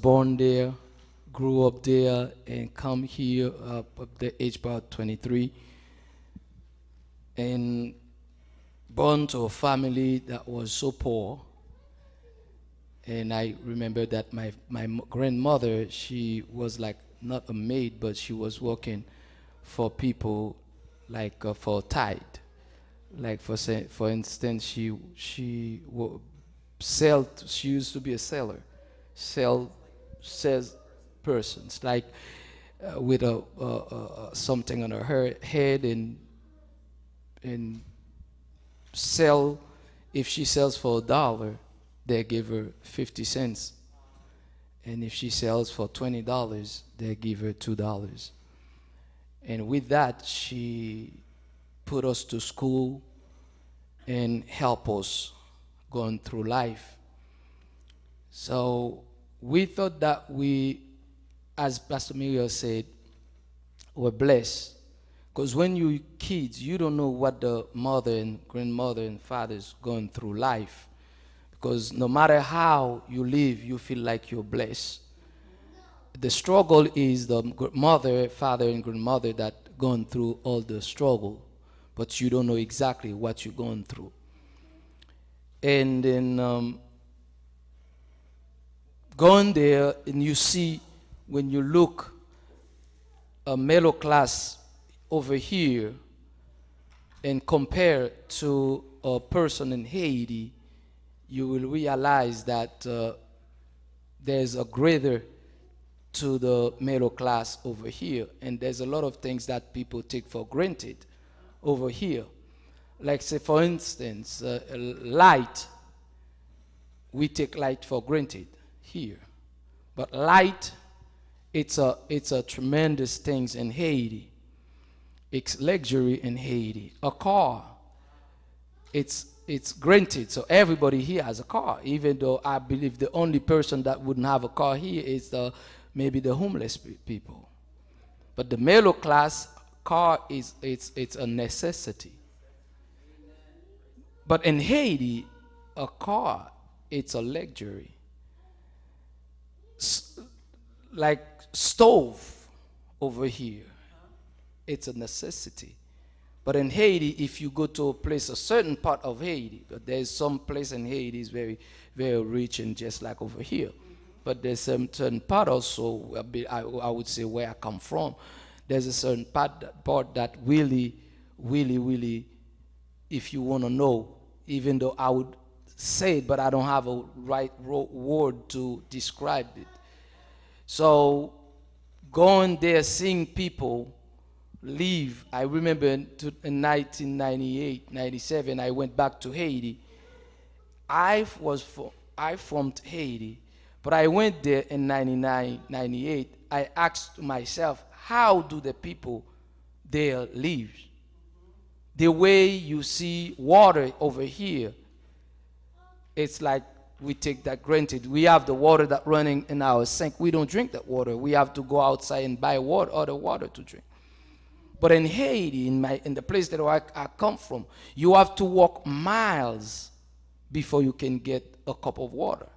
born there, grew up there, and come here at the age about 23, and born to a family that was so poor. And I remember that my grandmother, she was like not a maid, but she was working for people, like for tithe. Like for instance, she used to be a seller, sales persons, like with something on her head, and sell. If she sells for $1, they give her 50 cents, and if she sells for $20, they give her $2. And with that, she put us to school and help us going through life. So we thought that we, as Pastor Muriel said, were blessed. Because when you kids, you don't know what the mother and grandmother and fathers going through life. Because no matter how you live, you feel like you're blessed. The struggle is the mother, father, and grandmother that gone through all the struggle, but you don't know exactly what you're going through. And then going there, and you see, when you look a middle class over here and compare to a person in Haiti, you will realize that there's a greater to the middle class over here, and there's a lot of things that people take for granted over here. Like, say for instance, light. We take light for granted here, but light, it's a tremendous thing in Haiti. It's luxury in Haiti. A car, it's granted. So everybody here has a car, even though I believe the only person that wouldn't have a car here is maybe the homeless people. But the middle class, car it's a necessity. But in Haiti, a car, it's a luxury. Like stove over here, it's a necessity. But in Haiti, if you go to a place, a certain part of Haiti, but there's some place in Haiti is very, very rich and just like over here. But there's a certain part also, I would say where I come from, there's a certain part that really, if you want to know, even though I would say it, but I don't have a right word to describe it. So going there, seeing people leave. I remember in 1998, 97, I went back to Haiti. I formed Haiti, but I went there in 99, 98. I asked myself, how do the people there live? The way you see water over here, it's like we take that granted. We have the water that running in our sink. We don't drink that water. We have to go outside and buy other water to drink. But in Haiti, in the place that I come from, you have to walk miles before you can get a cup of water.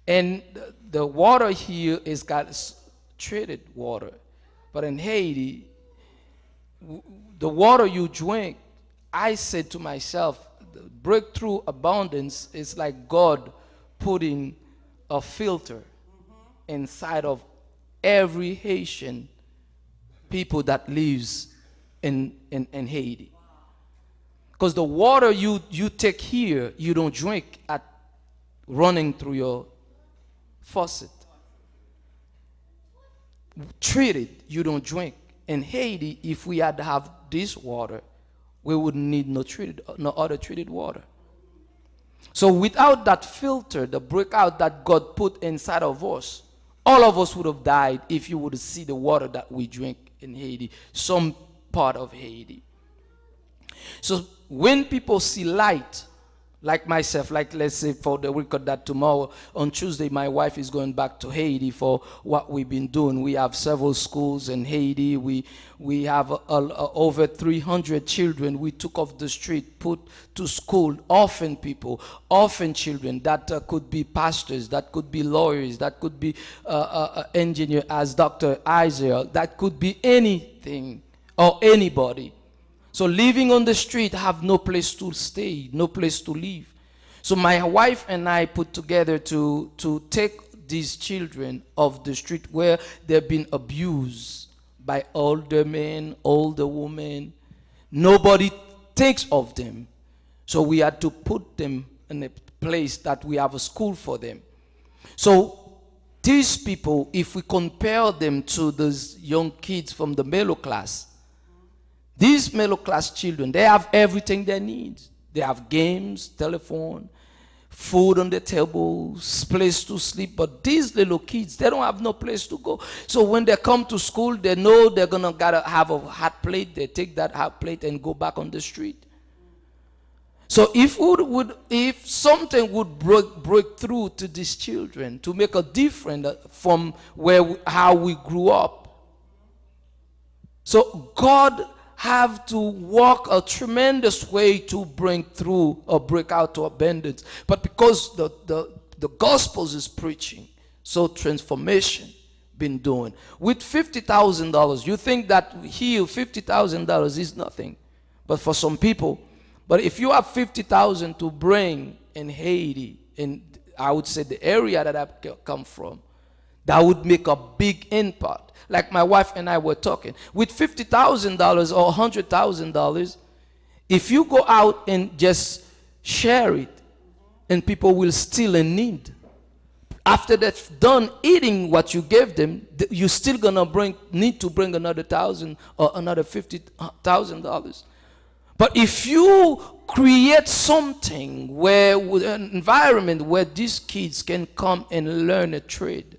And the water here is got treated water. But in Haiti, the water you drink, I said to myself, the breakthrough abundance is like God putting a filter inside of every Haitian people that lives in Haiti. Because the water you take here, you don't drink at running through your faucet. Treated, you don't drink. In Haiti, if we had to have this water, we wouldn't need no other treated water. So without that filter, the breakout that God put inside of us, all of us would have died if you would see the water that we drink in Haiti, some part of Haiti. So when people see light, Like myself, like let's say for the record that tomorrow on Tuesday my wife is going back to Haiti for what we've been doing. We have several schools in Haiti. We have over 300 children we took off the street, put to school, orphan people, orphan children that could be pastors, that could be lawyers, that could be engineer as Dr. Isaiah, that could be anything or anybody. So living on the street, have no place to stay, no place to live. So my wife and I put together to take these children off the street where they've been abused by older men, older women. Nobody thinks of them. So we had to put them in a place that we have a school for them. So these people, if we compare them to those young kids from the middle class, these middle class children, they have everything they need. They have games, telephone, food on the table, place to sleep. But these little kids, they don't have no place to go. So when they come to school, they know they're gonna gotta have a hot plate. They take that hot plate and go back on the street. So if something would break through to these children to make a difference from how we grew up. So God have to walk a tremendous way to bring through or break out to abundance. But because the gospel is preaching, so transformation been doing. With $50,000, you think that here $50,000 is nothing. But for some people, but if you have $50,000 to bring in Haiti, in I would say the area that I come from, that would make a big impact. Like my wife and I were talking. With $50,000 or $100,000, if you go out and just share it, and people will still in need. After they've done eating what you gave them, you're still gonna need to bring another $1,000 or another $50,000. But if you create something with an environment where these kids can come and learn a trade,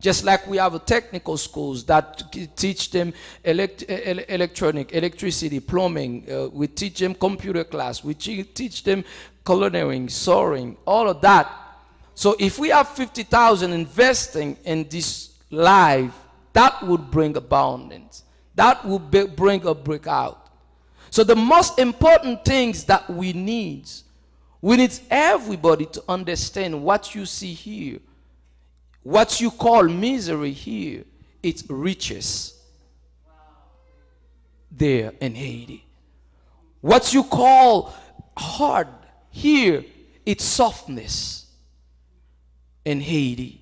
just like we have technical schools that teach them electricity, plumbing. We teach them computer class. We teach them culinary, sewing, all of that. So if we have 50,000 investing in this life, that would bring abundance. That would bring a breakout. So the most important things that we need everybody to understand what you see here. What you call misery here, it's riches there in Haiti. What you call hard here, it's softness in Haiti.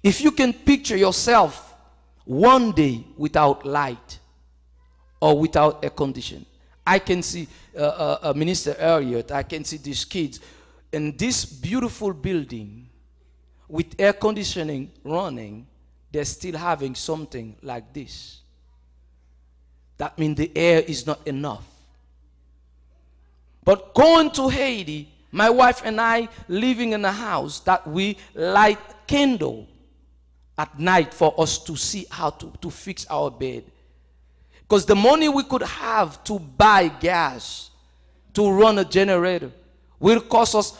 If you can picture yourself one day without light or without air conditioning, I can see Minister Elliott, I can see these kids in this beautiful building with air conditioning running, they're still having something like this. That means the air is not enough. But going to Haiti, my wife and I living in a house that we light candle at night for us to see how to fix our bed. Because the money we could have to buy gas, to run a generator, will cost us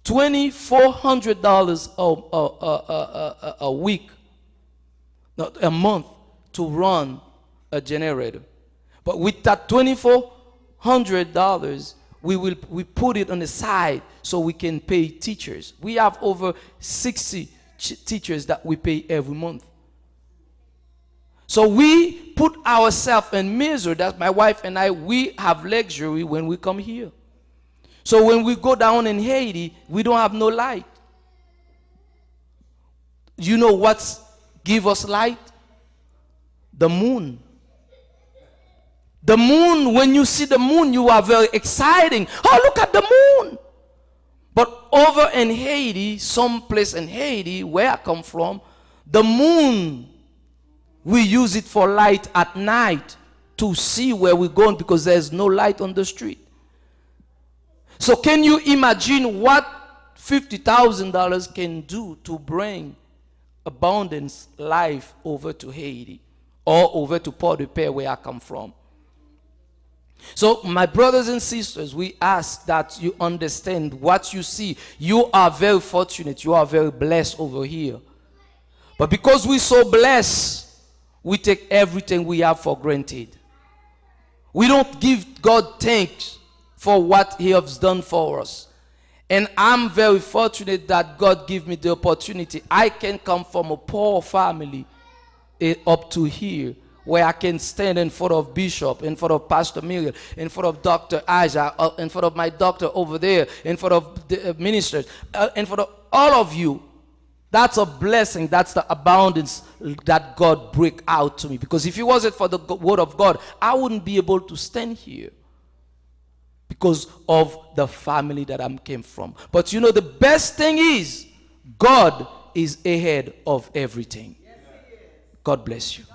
$2,400 a week, not a month, to run a generator. But with that $2,400, we put it on the side so we can pay teachers. We have over 60 teachers that we pay every month. So we put ourselves in misery. That's my wife and I. We have luxury when we come here. So when we go down in Haiti, we don't have no light. You know what gives us light? The moon. The moon, when you see the moon, you are very exciting. Oh, look at the moon. But over in Haiti, some place in Haiti, where I come from, the moon, we use it for light at night to see where we're going because there's no light on the street. So can you imagine what $50,000 can do to bring abundance life over to Haiti or over to Port-de-Paix where I come from? So, my brothers and sisters, we ask that you understand what you see. You are very fortunate. You are very blessed over here. But because we're so blessed, we take everything we have for granted. We don't give God thanks for what he has done for us. And I'm very fortunate that God gave me the opportunity. I can come from a poor family up to here, where I can stand in front of Bishop, in front of Pastor Miriam, in front of Dr. Aja, in front of my doctor over there, in front of the ministers, in front of all of you. That's a blessing. That's the abundance that God break out to me. Because if it wasn't for the word of God, I wouldn't be able to stand here, because of the family that I came from. But you know, the best thing is God is ahead of everything. God bless you.